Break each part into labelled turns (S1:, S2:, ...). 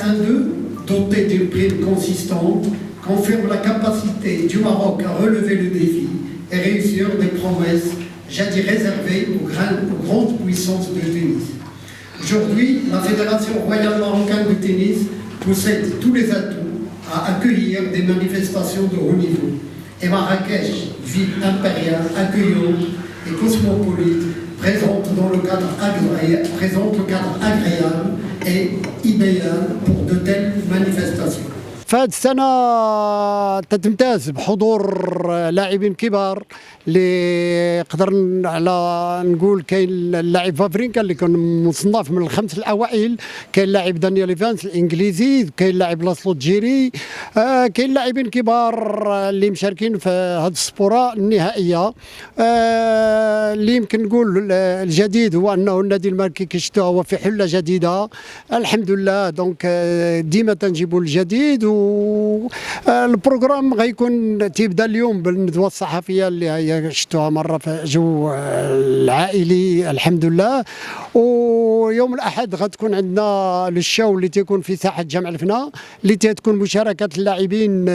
S1: Hassan II, doté d'une prime consistante, confirme la capacité du Maroc à relever le défi et réussir des promesses jadis réservées aux grandes puissances du tennis. Aujourd'hui, la Fédération royale marocaine de tennis possède tous les atouts à accueillir des manifestations de haut niveau. Et Marrakech, ville impériale, accueillante et cosmopolite, présente le cadre agréable et idéal pour de telles manifestations.
S2: فهاد السنة تتمتاز بحضور لاعبين كبار اللي قدر على نقول كاين اللاعب فافرينكا اللي كان مصنف من الخمس الأوائل، كاين اللاعب دانيال إيفانس الإنجليزي، كاين اللاعب لاسلو جيري، كاين لاعبين كبار اللي مشاركين في هاد السبورة النهائية. اللي يمكن نقول الجديد هو أنه النادي الملكي كيشتو هو في حلة جديدة الحمد لله، دونك ديما تنجيبوا الجديد. والبروغرام غيكون تيبدا اليوم بالندوه الصحفيه اللي هي شفتوها مره في جو العائلي الحمد لله، ويوم الاحد غتكون عندنا الشو اللي تيكون في ساحه جامع الفنا اللي تكون مشاركه اللاعبين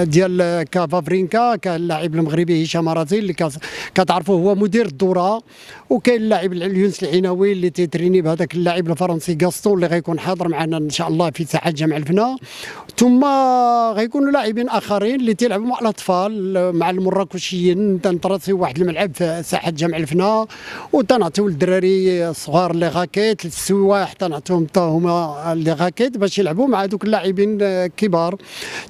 S2: ديال كافافرينكا، كان اللاعب المغربي هشام رازي اللي كتعرفوه هو مدير الدوره، وكاين اللاعب اليونس العناوي اللي تيتريني بهذاك اللاعب الفرنسي غاستون اللي غيكون حاضر معنا ان شاء الله في ساحه جامع الفنا. ثم غيكونوا لاعبين اخرين اللي تيلعبوا مع الاطفال مع المراكشيين، تنطرسيو واحد الملعب في ساحه جامع الفنا وتنعطيو للدراري الصغار لي غاكيت، السواح تنعطيهم هما لي غاكيت باش يلعبوا مع دوك اللاعبين الكبار.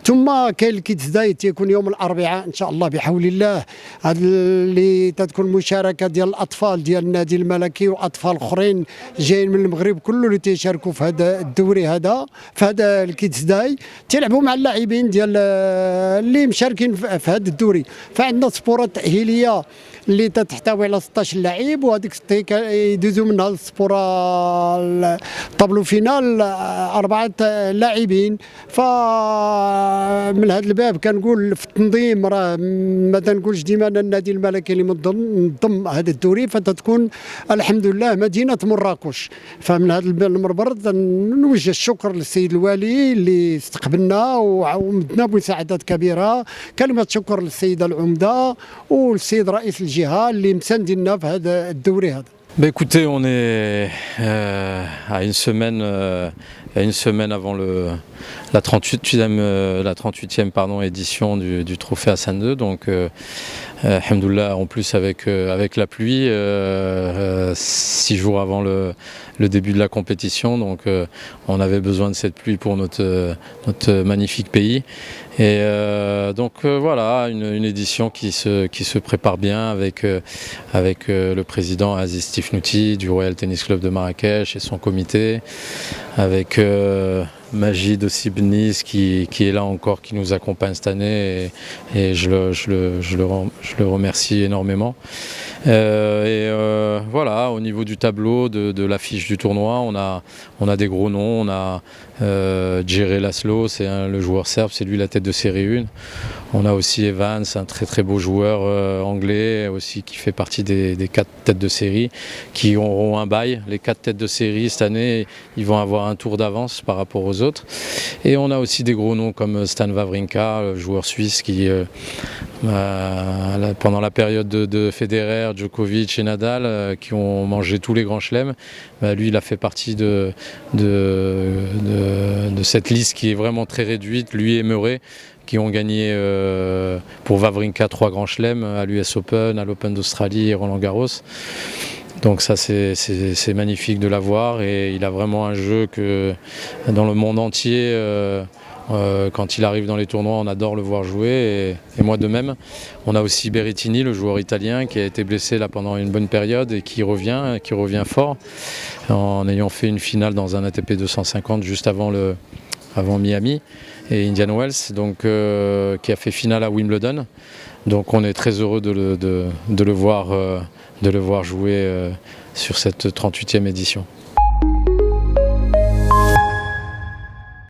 S2: ثم كاين الكيدز داي تيكون يوم الاربعاء ان شاء الله بحول الله، هذا اللي تتكون مشاركه ديال الاطفال ديال النادي الملكي واطفال اخرين جايين من المغرب كله اللي تيشاركوا في هذا الدوري هذا في هذا الكيدز داي، تيلعبوا مع اللاعبين ديال اللي مشاركين في هذا الدوري. فعندنا سبورات تاهيليه اللي تحتوي على 16 لاعب، وهذيك يدوزوا منها السبوره الطابلو فينال 4 لاعبين. فمن هذا الباب كنقول في التنظيم راه ما تنقولش ديما النادي الملكي اللي منظم هذا الدوري، فتتكون الحمد لله مدينه مراكش. فمن هذا المنبر نوجه الشكر للسيد الوالي اللي استقبلنا ومدنا بمساعدات كبيره، كلمه شكر للسيده العمده والسيد رئيس الجهه اللي مساندنا في هذا الدوري هذا.
S3: Bah écoutez, on est à une semaine avant la 38e pardon, édition du trophée Hassan II. Donc, alhamdoulilah, en plus avec la pluie, 6 jours avant le début de la compétition. Donc, on avait besoin de cette pluie pour notre magnifique pays. Et voilà, une édition qui se prépare bien avec le président Aziz Tifnouti du Royal Tennis Club de Marrakech et son comité, avec Majid aussi Benis qui est là encore, qui nous accompagne cette année et je le remercie énormément. Voilà, au niveau du tableau de l'affiche du tournoi, on a des gros noms. On a Djere Laslo, c'est le joueur serbe, c'est lui la tête de série 1. On a aussi Evans, un très très beau joueur anglais aussi qui fait partie des 4 têtes de série qui auront un bail. Les 4 têtes de série cette année, ils vont avoir un tour d'avance par rapport aux autres. Et on a aussi des gros noms comme Stan Wawrinka, le joueur suisse qui pendant la période de Federer, Djokovic et Nadal qui ont mangé tous les grands chelems, lui il a fait partie de cette liste qui est vraiment très réduite, lui et Murray qui ont gagné pour Wawrinka 3 grands chelems à l'US Open, à l'Open d'Australie et Roland Garros. Donc ça c'est magnifique de l'avoir et il a vraiment un jeu que dans le monde entier quand il arrive dans les tournois on adore le voir jouer et moi de même. On a aussi Berrettini, le joueur italien qui a été blessé là pendant une bonne période et qui revient fort en ayant fait une finale dans un ATP 250 juste avant Miami et Indian Wells, donc qui a fait finale à Wimbledon. Donc on est très heureux de le voir jouer sur cette 38e édition.